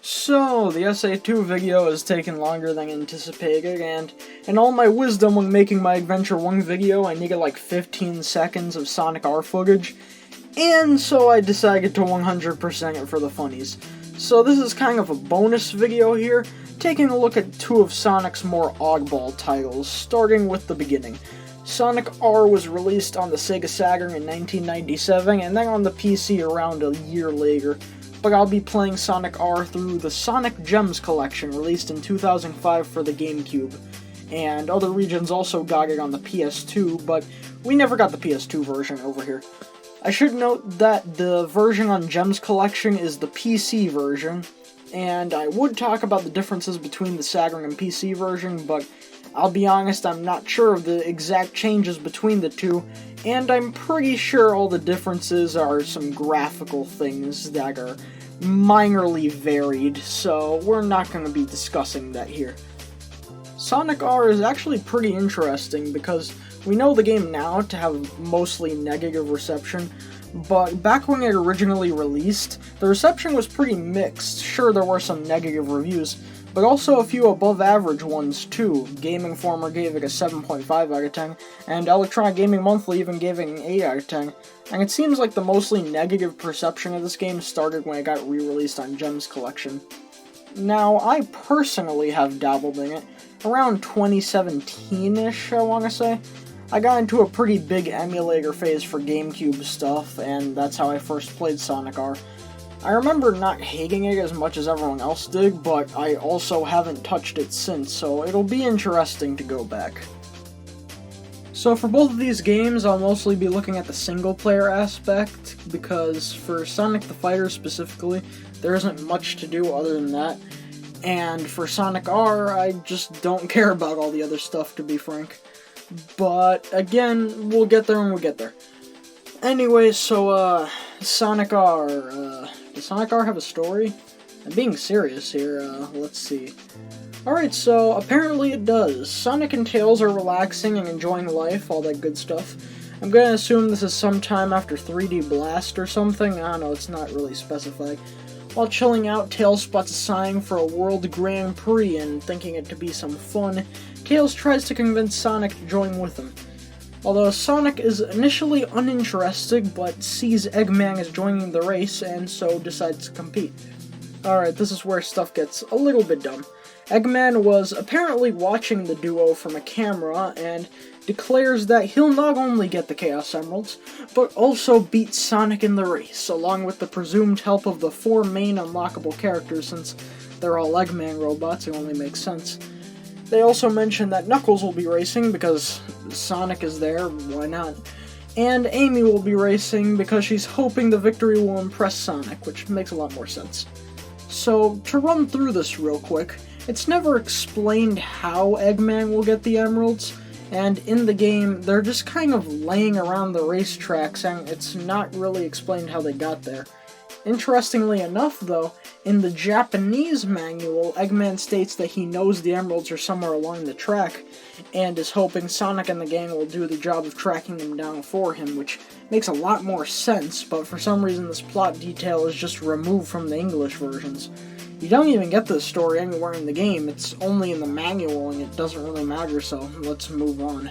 So, the SA2 video has taken longer than anticipated, and in all my wisdom when making my Adventure 1 video, I needed like 15 seconds of Sonic R footage, and so I decided to 100% it for the funnies. So this is kind of a bonus video here, taking a look at two of Sonic's more oddball titles, starting with the beginning. Sonic R was released on the Sega Saturn in 1997, and then on the PC around a year later. But I'll be playing Sonic R through the Sonic Gems collection, released in 2005 for the GameCube. And other regions also got it on the PS2, but we never got the PS2 version over here. I should note that the version on Gems collection is the PC version, and I would talk about the differences between the Saturn and PC version, but I'll be honest, I'm not sure of the exact changes between the two, and I'm pretty sure all the differences are some graphical things that are minorly varied, so we're not going to be discussing that here. Sonic R is actually pretty interesting because we know the game now to have mostly negative reception, but back when it originally released, the reception was pretty mixed. Sure, there were some negative reviews, but also a few above average ones too. Game Informer gave it a 7.5 out of 10, and Electronic Gaming Monthly even gave it an 8 out of 10. And it seems like the mostly negative perception of this game started when it got re-released on Gems Collection. Now, I personally have dabbled in it, around 2017-ish, I want to say. I got into a pretty big emulator phase for GameCube stuff, and that's how I first played Sonic R. I remember not hating it as much as everyone else did, but I also haven't touched it since, so it'll be interesting to go back. So for both of these games, I'll mostly be looking at the single-player aspect, because for Sonic the Fighter specifically, there isn't much to do other than that, and for Sonic R, I just don't care about all the other stuff, to be frank. But again, we'll get there when we get there. Anyway, so Sonic R, does Sonic R have a story? I'm being serious here, let's see. Alright, so apparently it does. Sonic and Tails are relaxing and enjoying life, all that good stuff. I'm gonna assume this is sometime after 3D Blast or something, I don't know, it's not really specified. While chilling out, Tails spots a sign for a World Grand Prix, and thinking it to be some fun, Tails tries to convince Sonic to join with him. Although Sonic is initially uninterested, but sees Eggman as joining the race, and so decides to compete. Alright, this is where stuff gets a little bit dumb. Eggman was apparently watching the duo from a camera, and declares that he'll not only get the Chaos Emeralds, but also beat Sonic in the race, along with the presumed help of the 4 main unlockable characters. Since they're all Eggman robots, it only makes sense. They also mention that Knuckles will be racing because Sonic is there, why not? And Amy will be racing because she's hoping the victory will impress Sonic, which makes a lot more sense. So, to run through this real quick, it's never explained how Eggman will get the emeralds, and in the game, they're just kind of laying around the racetracks, and it's not really explained how they got there. Interestingly enough, though, in the Japanese manual, Eggman states that he knows the emeralds are somewhere along the track, and is hoping Sonic and the gang will do the job of tracking them down for him, which makes a lot more sense, but for some reason this plot detail is just removed from the English versions. You don't even get this story anywhere in the game, it's only in the manual and it doesn't really matter, so let's move on.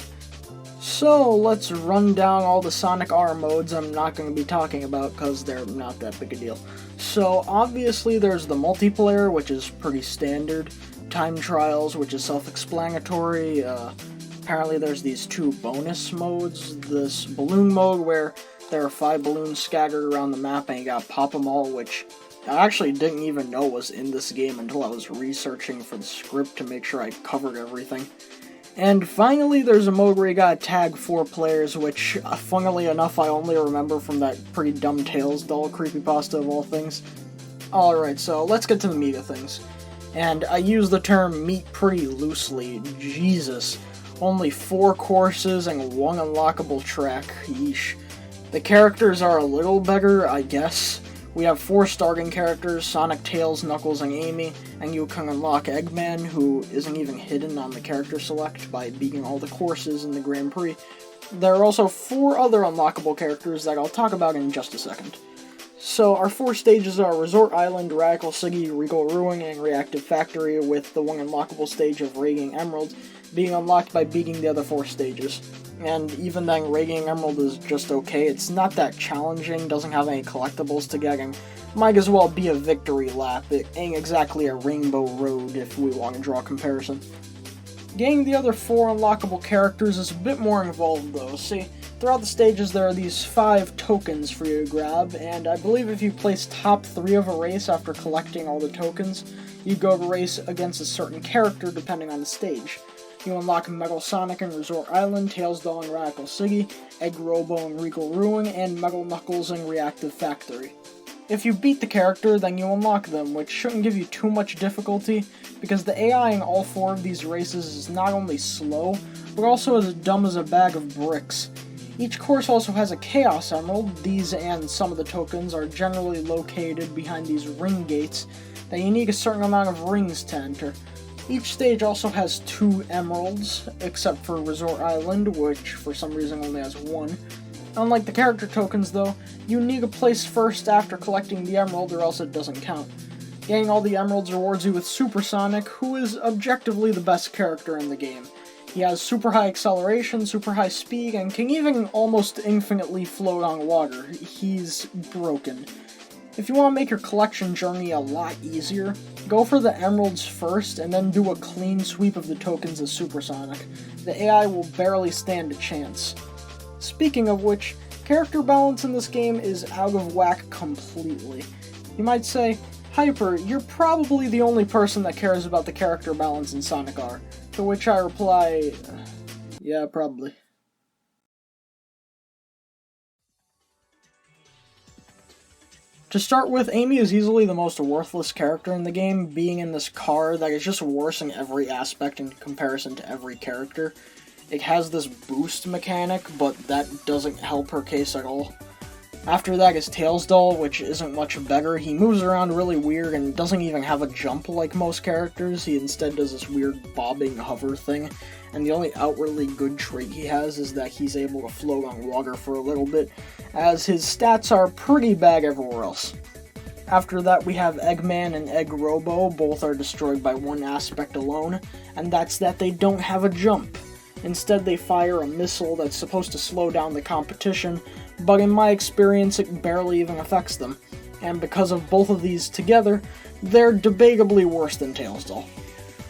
So, let's run down all the Sonic R modes I'm not going to be talking about because they're not that big a deal. So, obviously there's the multiplayer, which is pretty standard, time trials, which is self-explanatory, apparently there's these 2 bonus modes, this balloon mode where there are 5 balloons scattered around the map and you gotta pop them all, which I actually didn't even know was in this game until I was researching for the script to make sure I covered everything. And finally, there's a mode where you gotta tag 4 players, which, funnily enough, I only remember from that pretty dumb Tails doll creepypasta of all things. Alright, so let's get to the meat of things. And I use the term meat pretty loosely, Jesus. Only 4 courses and 1 unlockable track, yeesh. The characters are a little better, I guess. We have 4 starting characters, Sonic, Tails, Knuckles, and Amy, and you can unlock Eggman, who isn't even hidden on the character select by beating all the courses in the Grand Prix. There are also 4 other unlockable characters that I'll talk about in just a second. So our 4 stages are Resort Island, Radical City, Regal Ruin, and Reactive Factory, with the one unlockable stage of Radiant Emerald being unlocked by beating the other 4 stages. And even then, Radiant Emerald is just okay. It's not that challenging, doesn't have any collectibles to get, and might as well be a victory lap. It ain't exactly a rainbow road if we want to draw a comparison. Getting the other 4 unlockable characters is a bit more involved though. See, throughout the stages there are these 5 tokens for you to grab, and I believe if you place top 3 of a race after collecting all the tokens, you go to race against a certain character depending on the stage. You unlock Metal Sonic in Resort Island, Tails Doll in Radical City, Egg Robo in Regal Ruin, and Metal Knuckles in Reactive Factory. If you beat the character, then you unlock them, which shouldn't give you too much difficulty, because the AI in all 4 of these races is not only slow, but also as dumb as a bag of bricks. Each course also has a Chaos Emerald. These and some of the tokens are generally located behind these ring gates that you need a certain amount of rings to enter. Each stage also has 2 emeralds, except for Resort Island, which for some reason only has 1. Unlike the character tokens though, you need a place first after collecting the emerald or else it doesn't count. Getting all the emeralds rewards you with Supersonic, who is objectively the best character in the game. He has super high acceleration, super high speed, and can even almost infinitely float on water. He's broken. If you want to make your collection journey a lot easier, go for the emeralds first and then do a clean sweep of the tokens as Supersonic. The AI will barely stand a chance. Speaking of which, character balance in this game is out of whack completely. You might say, Hyper, you're probably the only person that cares about the character balance in Sonic R. To which I reply, yeah, probably. To start with, Amy is easily the most worthless character in the game, being in this car that is just worse in every aspect in comparison to every character. It has this boost mechanic, but that doesn't help her case at all. After that is Tails Doll, which isn't much better. He moves around really weird and doesn't even have a jump like most characters. He instead does this weird bobbing hover thing, and the only outwardly good trait he has is that he's able to float on water for a little bit, as his stats are pretty bad everywhere else. After that we have Eggman and Egg Robo. Both are destroyed by one aspect alone, and that's that they don't have a jump. Instead, they fire a missile that's supposed to slow down the competition, but in my experience, it barely even affects them. And because of both of these together, they're debatably worse than Tails Doll.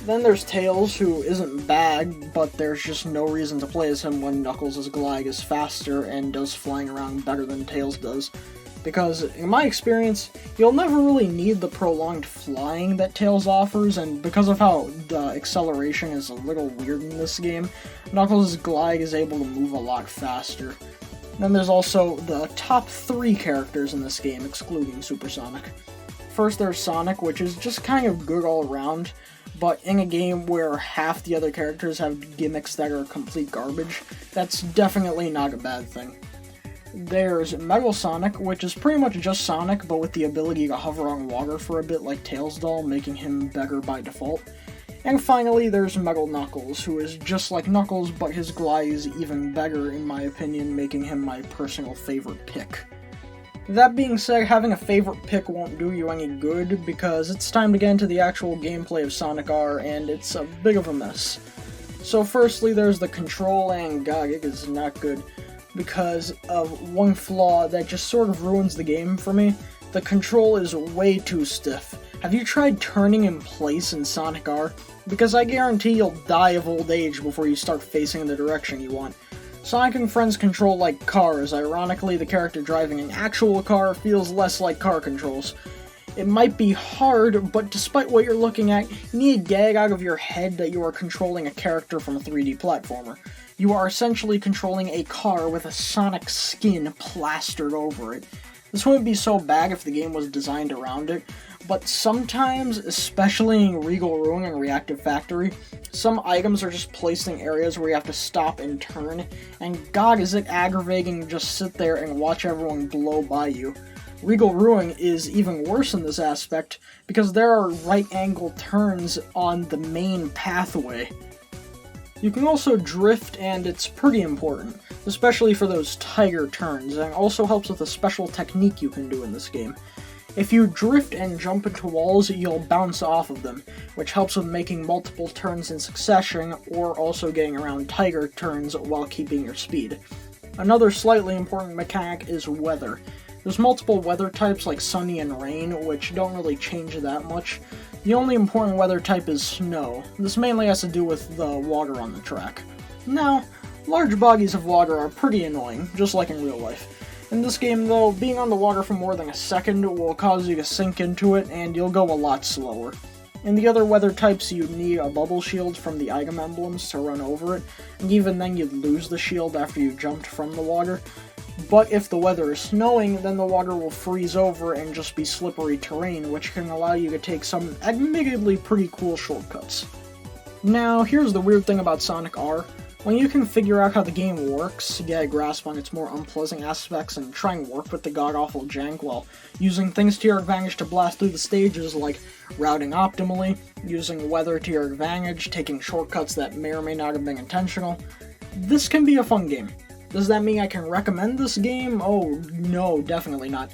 Then there's Tails, who isn't bad, but there's just no reason to play as him when Knuckles' glide is faster and does flying around better than Tails does. Because, in my experience, you'll never really need the prolonged flying that Tails offers, and because of how the acceleration is a little weird in this game, Knuckles' glide is able to move a lot faster. Then there's also the top 3 characters in this game, excluding Supersonic. First there's Sonic, which is just kind of good all around, but in a game where half the other characters have gimmicks that are complete garbage, that's definitely not a bad thing. There's Metal Sonic, which is pretty much just Sonic, but with the ability to hover on water for a bit like Tails Doll, making him better by default. And finally, there's Metal Knuckles, who is just like Knuckles, but his glide is even better, in my opinion, making him my personal favorite pick. That being said, having a favorite pick won't do you any good, because it's time to get into the actual gameplay of Sonic R, and it's a bit of a mess. So firstly, there's the control, and god, it is not good, because of one flaw that just sort of ruins the game for me. The control is way too stiff. Have you tried turning in place in Sonic R? Because I guarantee you'll die of old age before you start facing in the direction you want. Sonic and friends control like cars. Ironically, the character driving an actual car feels less like car controls. It might be hard, but despite what you're looking at, you need to get it out of your head that you are controlling a character from a 3D platformer. You are essentially controlling a car with a Sonic skin plastered over it. This wouldn't be so bad if the game was designed around it, but sometimes, especially in Regal Ruin and Reactive Factory, some items are just placed in areas where you have to stop and turn, and god is it aggravating to just sit there and watch everyone blow by you. Regal Ruin is even worse in this aspect, because there are right-angle turns on the main pathway. You can also drift, and it's pretty important. especially for those tiger turns, and also helps with a special technique you can do in this game. If you drift and jump into walls, you'll bounce off of them, which helps with making multiple turns in succession, or also getting around tiger turns while keeping your speed. Another slightly important mechanic is weather. There's multiple weather types like sunny and rain, which don't really change that much. The only important weather type is snow. This mainly has to do with the water on the track. Now, large bodies of water are pretty annoying, just like in real life. In this game, though, being on the water for more than a second will cause you to sink into it, and you'll go a lot slower. In the other weather types, you'd need a bubble shield from the item emblems to run over it, and even then you'd lose the shield after you jumped from the water. But if the weather is snowing, then the water will freeze over and just be slippery terrain, which can allow you to take some admittedly pretty cool shortcuts. Now, here's the weird thing about Sonic R. When you can figure out how the game works, get a grasp on its more unpleasant aspects, and try and work with the god-awful jank while using things to your advantage to blast through the stages, like routing optimally, using weather to your advantage, taking shortcuts that may or may not have been intentional, this can be a fun game. Does that mean I can recommend this game? Oh, no, definitely not.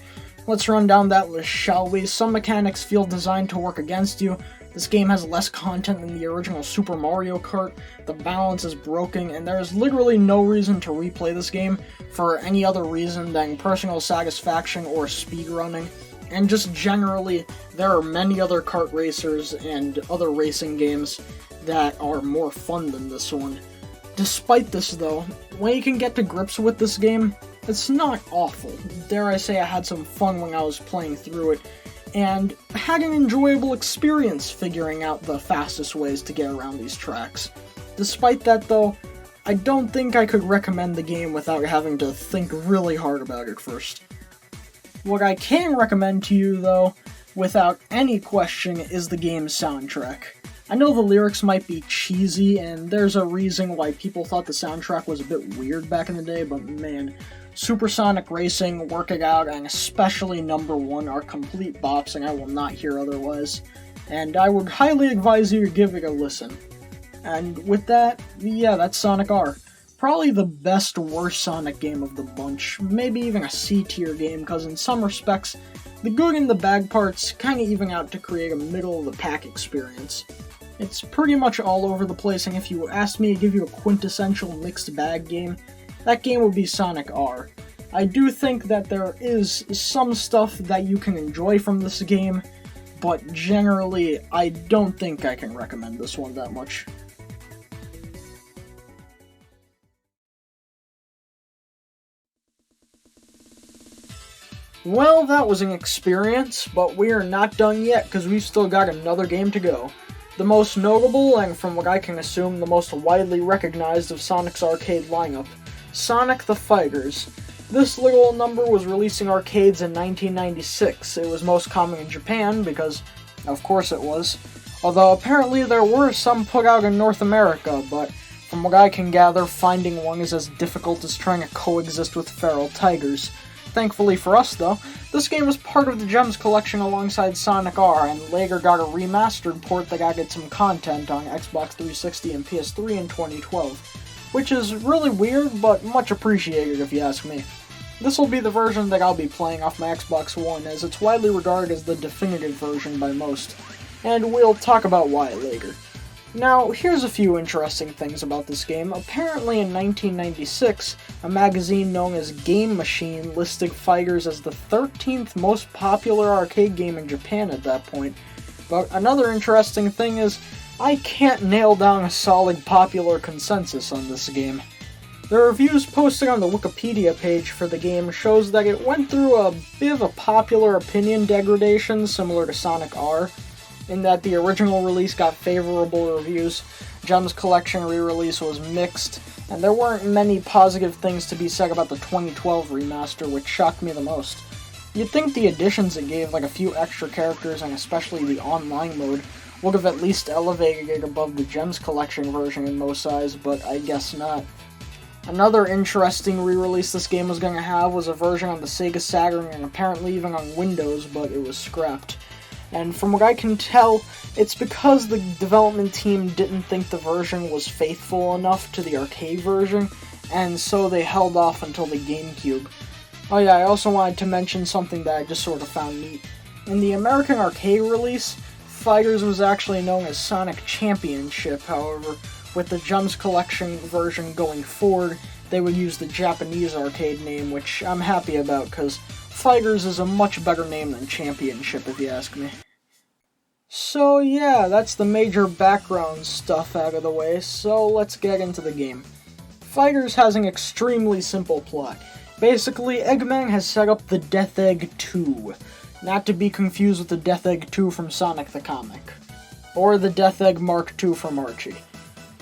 Let's run down that list, shall we? Some mechanics feel designed to work against you. This game has less content than the original Super Mario Kart, the balance is broken, and there is literally no reason to replay this game for any other reason than personal satisfaction or speedrunning. And just generally, there are many other kart racers and other racing games that are more fun than this one. Despite this, though, when you can get to grips with this game, it's not awful. Dare I say I had some fun when I was playing through it, and had an enjoyable experience figuring out the fastest ways to get around these tracks. Despite that, though, I don't think I could recommend the game without having to think really hard about it first. What I can recommend to you, though, without any question, is the game's soundtrack. I know the lyrics might be cheesy, and there's a reason why people thought the soundtrack was a bit weird back in the day, but man, Supersonic Racing, Work It Out, and especially Number 1 are complete bops, and I will not hear otherwise. And I would highly advise you to give it a listen. And with that, yeah, that's Sonic R. Probably the best worst Sonic game of the bunch, maybe even a C-tier game, because in some respects, the good and the bad parts kinda even out to create a middle-of-the-pack experience. It's pretty much all over the place, and if you asked me to give you a quintessential mixed bag game, that game would be Sonic R. I do think that there is some stuff that you can enjoy from this game, but generally, I don't think I can recommend this one that much. Well, that was an experience, but we are not done yet, because we've still got another game to go. The most notable, and from what I can assume, the most widely recognized of Sonic's arcade lineup, Sonic the Fighters. This little number was released in arcades in 1996. It was most common in Japan, because of course it was. Although apparently there were some put out in North America, but from what I can gather, finding one is as difficult as trying to coexist with feral tigers. Thankfully for us, though, this game was part of the Gems collection alongside Sonic R, and later got a remastered port that added some content on Xbox 360 and PS3 in 2012, which is really weird, but much appreciated if you ask me. This will be the version that I'll be playing off my Xbox One, as it's widely regarded as the definitive version by most, and we'll talk about why later. Now, here's a few interesting things about this game. Apparently in 1996, a magazine known as Game Machine listed Fighters as the 13th most popular arcade game in Japan at that point. But another interesting thing is, I can't nail down a solid popular consensus on this game. The reviews posted on the Wikipedia page for the game shows that it went through a bit of a popular opinion degradation similar to Sonic R, in that the original release got favorable reviews, Gems Collection re-release was mixed, and there weren't many positive things to be said about the 2012 remaster, which shocked me the most. You'd think the additions it gave, like a few extra characters and especially the online mode, would have at least elevated it above the Gems Collection version in most eyes, but I guess not. Another interesting re-release this game was going to have was a version on the Sega Saturn and apparently even on Windows, but it was scrapped. And from what I can tell, it's because the development team didn't think the version was faithful enough to the arcade version, and so they held off until the GameCube. Oh yeah, I also wanted to mention something that I just sort of found neat. In the American arcade release, Fighters was actually known as Sonic Championship, however, with the Gems Collection version going forward, they would use the Japanese arcade name, which I'm happy about, because Fighters is a much better name than Championship, if you ask me. So yeah, that's the major background stuff out of the way, so let's get into the game. Fighters has an extremely simple plot. Basically, Eggman has set up the Death Egg 2, not to be confused with the Death Egg 2 from Sonic the Comic, or the Death Egg Mark II from Archie,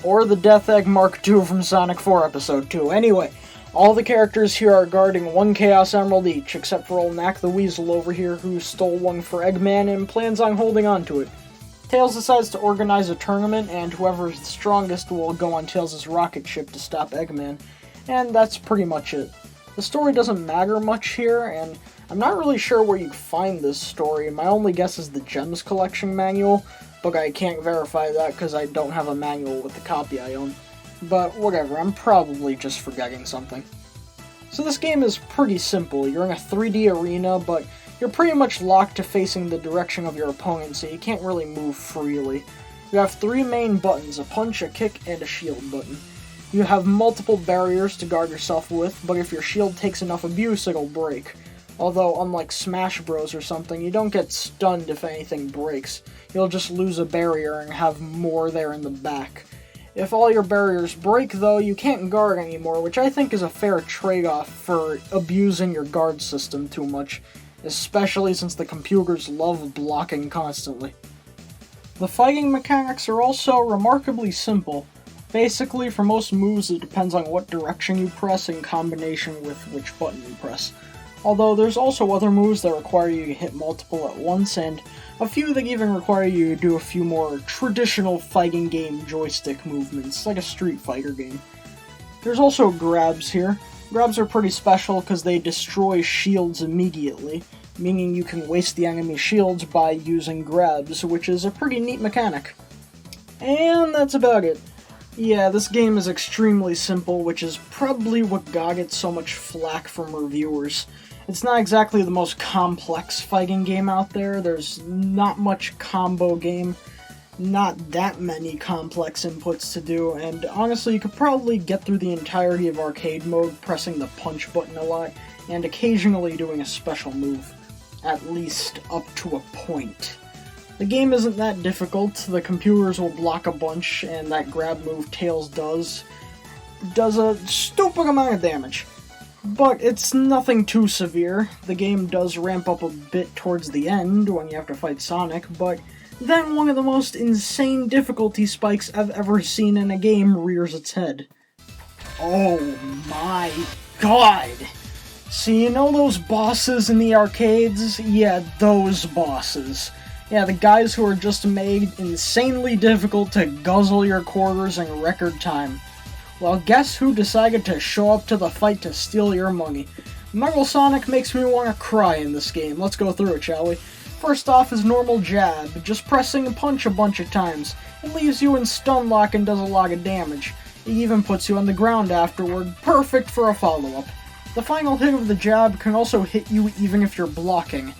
or the Death Egg Mark II from Sonic 4 Episode 2. Anyway, all the characters here are guarding one Chaos Emerald each, except for old Mac the Weasel over here, who stole one for Eggman and plans on holding on to it. Tails decides to organize a tournament, and whoever is the strongest will go on Tails' rocket ship to stop Eggman, and that's pretty much it. The story doesn't matter much here, and I'm not really sure where you find this story. My only guess is the Gems Collection manual, but I can't verify that because I don't have a manual with the copy I own. But whatever, I'm probably just forgetting something. So this game is pretty simple. You're in a 3D arena, but you're pretty much locked to facing the direction of your opponent, so you can't really move freely. You have 3 main buttons, a punch, a kick, and a shield button. You have multiple barriers to guard yourself with, but if your shield takes enough abuse, it'll break. Although, unlike Smash Bros. Or something, you don't get stunned if anything breaks. You'll just lose a barrier and have more there in the back. If all your barriers break, though, you can't guard anymore, which I think is a fair trade-off for abusing your guard system too much, especially since the computers love blocking constantly. The fighting mechanics are also remarkably simple. Basically, for most moves, it depends on what direction you press in combination with which button you press. Although there's also other moves that require you to hit multiple at once, and a few that even require you to do a few more traditional fighting game joystick movements, like a Street Fighter game. There's also grabs here. Grabs are pretty special because they destroy shields immediately, meaning you can waste the enemy's shields by using grabs, which is a pretty neat mechanic. And that's about it. Yeah, this game is extremely simple, which is probably what got it so much flack from reviewers. It's not exactly the most complex fighting game out there. There's not much combo game, not that many complex inputs to do, and honestly, you could probably get through the entirety of arcade mode pressing the punch button a lot, and occasionally doing a special move. At least up to a point. The game isn't that difficult. The computers will block a bunch, and that grab move Tails does a stupid amount of damage. But it's nothing too severe. The game does ramp up a bit towards the end when you have to fight Sonic, but then one of the most insane difficulty spikes I've ever seen in a game rears its head. Oh my god! So you know those bosses in the arcades? Yeah, those bosses. Yeah, the guys who are just made insanely difficult to guzzle your quarters in record time. Well, guess who decided to show up to the fight to steal your money? Metal Sonic makes me want to cry in this game. Let's go through it, shall we? First off is normal jab, just pressing punch a bunch of times. It leaves you in stun lock and does a lot of damage. It even puts you on the ground afterward, perfect for a follow-up. The final hit of the jab can also hit you even if you're blocking.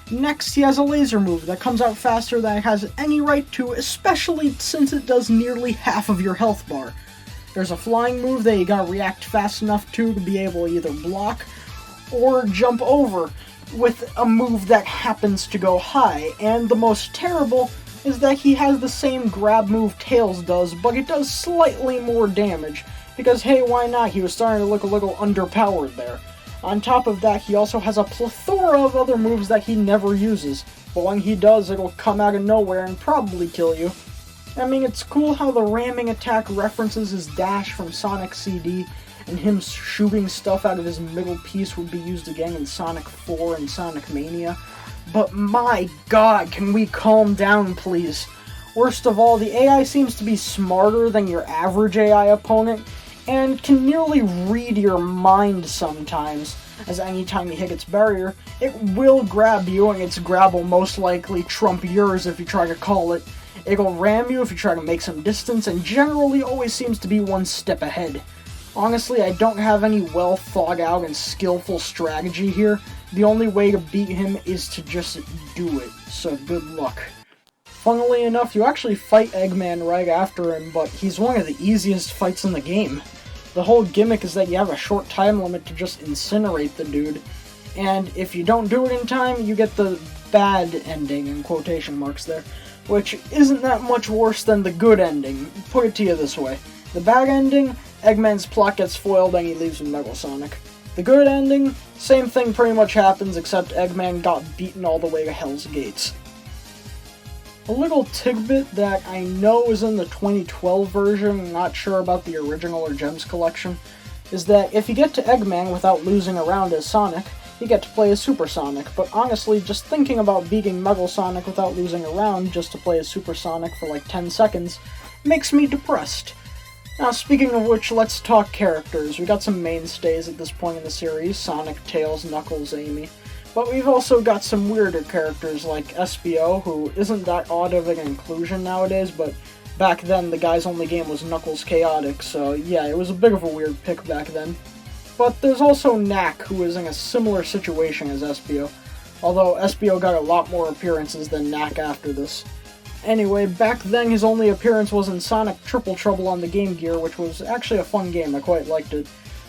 Next, he has a laser move that comes out faster than it has any right to, especially since it does nearly half of your health bar. There's a flying move that you gotta react fast enough to be able to either block or jump over with a move that happens to go high, and the most terrible is that he has the same grab move Tails does, but it does slightly more damage, because hey, why not? He was starting to look a little underpowered there. On top of that, he also has a plethora of other moves that he never uses, but when he does, it'll come out of nowhere and probably kill you. I mean, it's cool how the ramming attack references his dash from Sonic CD, and him shooting stuff out of his middle piece would be used again in Sonic 4 and Sonic Mania, but my god, can we calm down, please? Worst of all, the AI seems to be smarter than your average AI opponent, and can nearly read your mind sometimes, as anytime you hit its barrier, it will grab you, and its grab will most likely trump yours if you try to call it. It'll ram you if you try to make some distance, and generally always seems to be one step ahead. Honestly, I don't have any well thought out and skillful strategy here. The only way to beat him is to just do it, so good luck. Funnily enough, you actually fight Eggman right after him, but he's one of the easiest fights in the game. The whole gimmick is that you have a short time limit to just incinerate the dude, and if you don't do it in time, you get the bad ending, in quotation marks there, which isn't that much worse than the good ending. Put it to you this way. The bad ending, Eggman's plot gets foiled and he leaves with Metal Sonic. The good ending, same thing pretty much happens, except Eggman got beaten all the way to Hell's Gates. A little tidbit that I know is in the 2012 version, not sure about the original or Gems collection, is that if you get to Eggman without losing a round as Sonic, you get to play as Super Sonic, but honestly, just thinking about beating Metal Sonic without losing a round just to play as Super Sonic for like 10 seconds makes me depressed. Now, speaking of which, let's talk characters. We got some mainstays at this point in the series, Sonic, Tails, Knuckles, Amy. But we've also got some weirder characters like SBO, who isn't that odd of an inclusion nowadays, but back then the guy's only game was Knuckles Chaotic, so yeah, it was a bit of a weird pick back then. But there's also Knack, who is in a similar situation as SBO, although SBO got a lot more appearances than Knack after this. Anyway, back then his only appearance was in Sonic Triple Trouble on the Game Gear, which was actually a fun game, I quite liked it,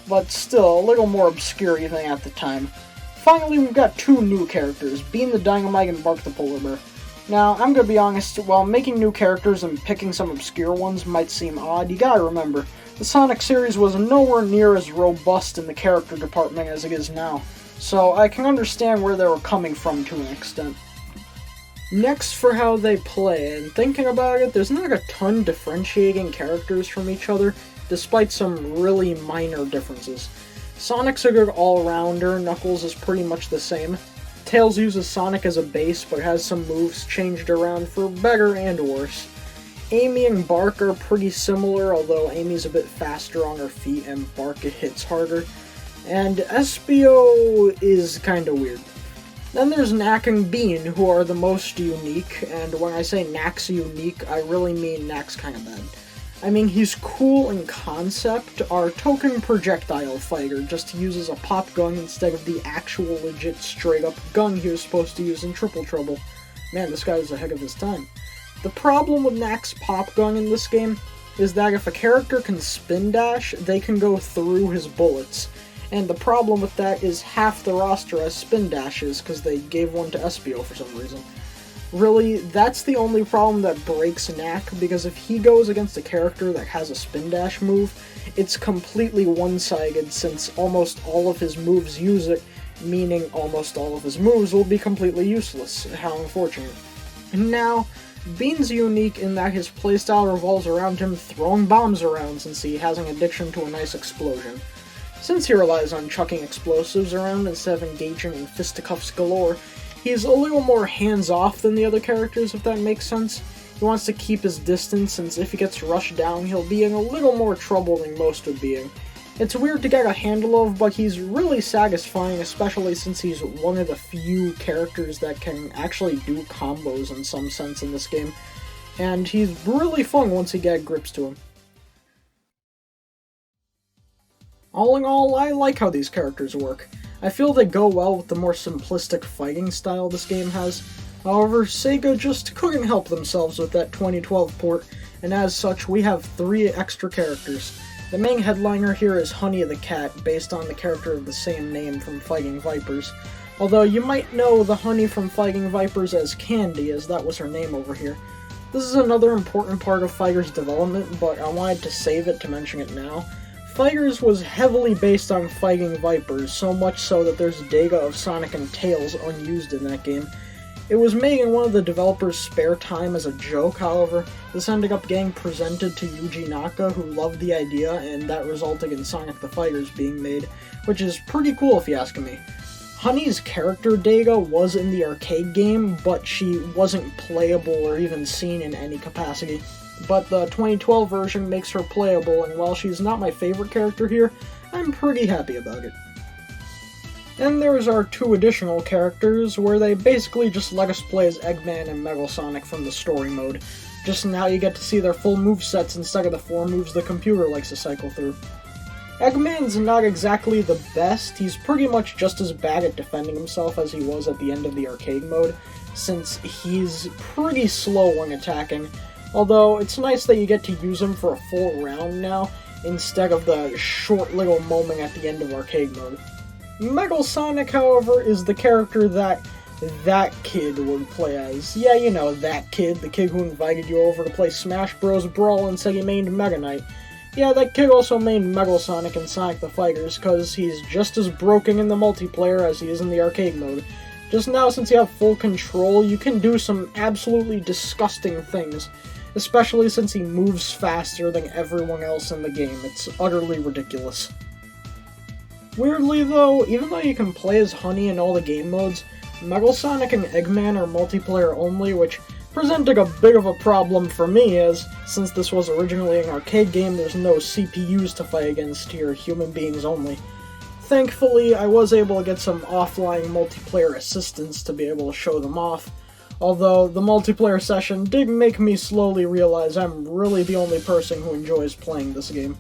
but still a little more obscure even at the time. Finally, we've got two new characters, Bean the Dynamite and Bark the Polar Bear. Now, I'm gonna be honest, while making new characters and picking some obscure ones might seem odd, you gotta remember, the Sonic series was nowhere near as robust in the character department as it is now, so I can understand where they were coming from to an extent. Next, for how they play, and thinking about it, there's not a ton differentiating characters from each other, despite some really minor differences. Sonic's a good all-rounder, Knuckles is pretty much the same. Tails uses Sonic as a base, but has some moves changed around for better and worse. Amy and Bark are pretty similar, although Amy's a bit faster on her feet and Bark hits harder. And SBO is kinda weird. Then there's Knack and Bean, who are the most unique, and when I say Knack's unique, I really mean Knack's kinda bad. I mean, he's cool in concept. Our token projectile fighter just uses a pop gun instead of the actual legit straight-up gun he was supposed to use in Triple Trouble. Man, this guy was ahead of his time. The problem with Knack's pop gun in this game is that if a character can spin dash, they can go through his bullets. And the problem with that is half the roster has spin dashes, because they gave one to SBO for some reason. Really, that's the only problem that breaks Knack, because if he goes against a character that has a spin dash move, it's completely one-sided since almost all of his moves use it, meaning almost all of his moves will be completely useless. How unfortunate. And now, Bean's unique in that his playstyle revolves around him throwing bombs around since he has an addiction to a nice explosion. Since he relies on chucking explosives around instead of engaging in fisticuffs galore, he's a little more hands-off than the other characters, if that makes sense. He wants to keep his distance, since if he gets rushed down, he'll be in a little more trouble than most would be in. It's weird to get a handle of, but he's really satisfying, especially since he's one of the few characters that can actually do combos in some sense in this game. And he's really fun once you get grips to him. All in all, I like how these characters work. I feel they go well with the more simplistic fighting style this game has. However, Sega just couldn't help themselves with that 2012 port, and as such, we have 3 extra characters. The main headliner here is Honey the Cat, based on the character of the same name from Fighting Vipers. Although you might know the Honey from Fighting Vipers as Candy, as that was her name over here. This is another important part of Fighter's development, but I wanted to save it to mention it now. Fighters was heavily based on Fighting Vipers, so much so that there's data of Sonic and Tails unused in that game. It was made in one of the developers' spare time as a joke, however. This ended up getting presented to Yuji Naka, who loved the idea, and that resulted in Sonic the Fighters being made, which is pretty cool if you ask me. Honey's character data was in the arcade game, but she wasn't playable or even seen in any capacity. But the 2012 version makes her playable, and while she's not my favorite character here, I'm pretty happy about it. And there's our 2 additional characters, where they basically just let us play as Eggman and Metal Sonic from the story mode. Just now you get to see their full movesets instead of the 4 moves the computer likes to cycle through. Eggman's not exactly the best. He's pretty much just as bad at defending himself as he was at the end of the arcade mode, since he's pretty slow when attacking, although it's nice that you get to use him for a full round now, instead of the short little moment at the end of arcade mode. Metal Sonic, however, is the character that kid would play as. Yeah, you know, that kid, the kid who invited you over to play Smash Bros. Brawl and said he mained Mega Knight. Yeah, that kid also mained Metal Sonic in Sonic the Fighters, cause he's just as broken in the multiplayer as he is in the arcade mode. Just now, since you have full control, you can do some absolutely disgusting things, especially since he moves faster than everyone else in the game. It's utterly ridiculous. Weirdly though, even though you can play as Honey in all the game modes, Metal Sonic and Eggman are multiplayer only, which presented a bit of a problem for me, as since this was originally an arcade game, there's no CPUs to fight against here, human beings only. Thankfully, I was able to get some offline multiplayer assistance to be able to show them off, although the multiplayer session did make me slowly realize I'm really the only person who enjoys playing this game.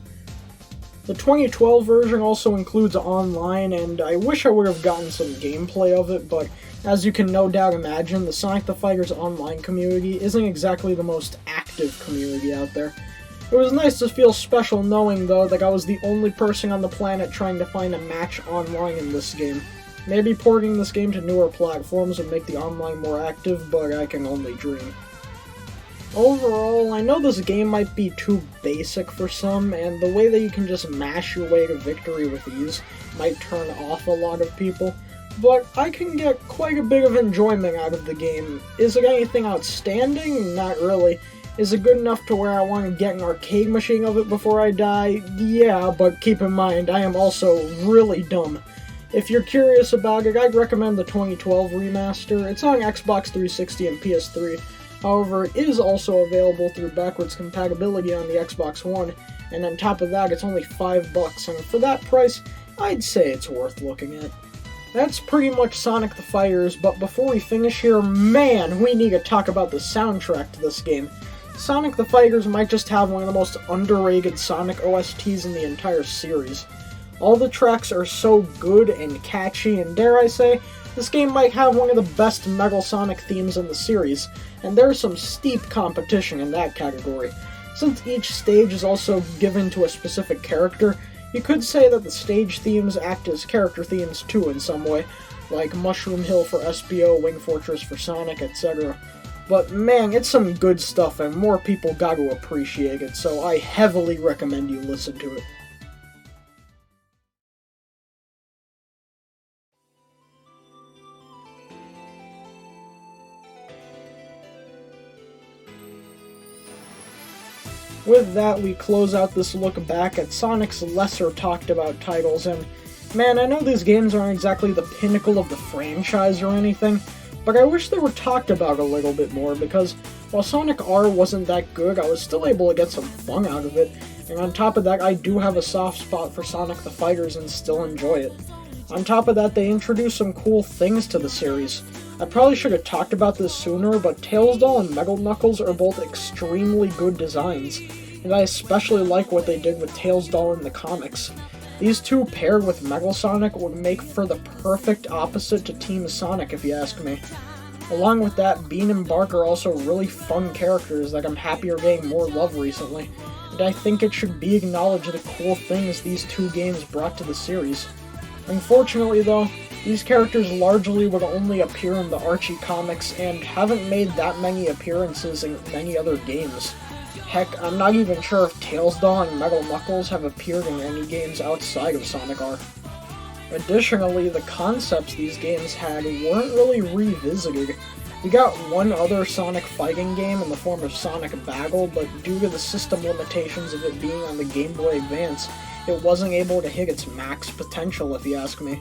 The 2012 version also includes online, and I wish I would have gotten some gameplay of it, but as you can no doubt imagine, the Sonic the Fighters online community isn't exactly the most active community out there. It was nice to feel special knowing, though, that I was the only person on the planet trying to find a match online in this game. Maybe porting this game to newer platforms would make the online more active, but I can only dream. Overall, I know this game might be too basic for some, and the way that you can just mash your way to victory with ease might turn off a lot of people, but I can get quite a bit of enjoyment out of the game. Is it anything outstanding? Not really. Is it good enough to where I want to get an arcade machine of it before I die? Yeah, but keep in mind, I am also really dumb. If you're curious about it, I'd recommend the 2012 remaster. It's on Xbox 360 and PS3. However, it is also available through backwards compatibility on the Xbox One, and on top of that, it's only $5, and for that price, I'd say it's worth looking at. That's pretty much Sonic the Fighters, but before we finish here, man, we need to talk about the soundtrack to this game. Sonic the Fighters might just have one of the most underrated Sonic OSTs in the entire series. All the tracks are so good and catchy, and dare I say, this game might have one of the best Metal Sonic themes in the series, and there's some steep competition in that category. Since each stage is also given to a specific character, you could say that the stage themes act as character themes too in some way, like Mushroom Hill for SBO, Wing Fortress for Sonic, etc. But man, it's some good stuff and more people got to appreciate it, so I heavily recommend you listen to it. With that, we close out this look back at Sonic's lesser talked about titles, and man, I know these games aren't exactly the pinnacle of the franchise or anything, but I wish they were talked about a little bit more, because while Sonic R wasn't that good, I was still able to get some fun out of it, and on top of that, I do have a soft spot for Sonic the Fighters and still enjoy it. On top of that, they introduced some cool things to the series. I probably should have talked about this sooner, but Tails Doll and Metal Knuckles are both extremely good designs, and I especially like what they did with Tails Doll in the comics. These two paired with Metal Sonic would make for the perfect opposite to Team Sonic, if you ask me. Along with that, Bean and Bark are also really fun characters that I'm happy are getting more love recently, and I think it should be acknowledged the cool things these two games brought to the series. Unfortunately though, these characters largely would only appear in the Archie comics and haven't made that many appearances in many other games. Heck, I'm not even sure if Tails Doll and Metal Knuckles have appeared in any games outside of Sonic R. Additionally, the concepts these games had weren't really revisited. We got one other Sonic fighting game in the form of Sonic Battle, but due to the system limitations of it being on the Game Boy Advance, it wasn't able to hit its max potential, if you ask me.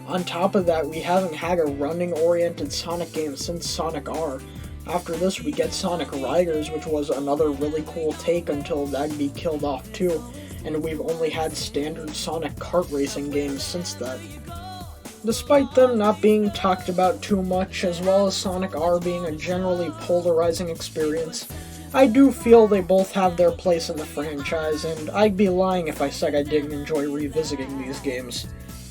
On top of that, we haven't had a running-oriented Sonic game since Sonic R. After this, we get Sonic Riders, which was another really cool take until that'd be killed off too, and we've only had standard Sonic kart racing games since that. Despite them not being talked about too much, as well as Sonic R being a generally polarizing experience, I do feel they both have their place in the franchise, and I'd be lying if I said I didn't enjoy revisiting these games.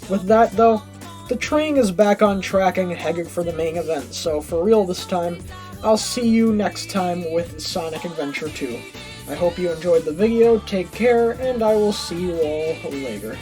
With that, though, the train is back on track and headed for the main event, so for real this time, I'll see you next time with Sonic Adventure 2. I hope you enjoyed the video, take care, and I will see you all later.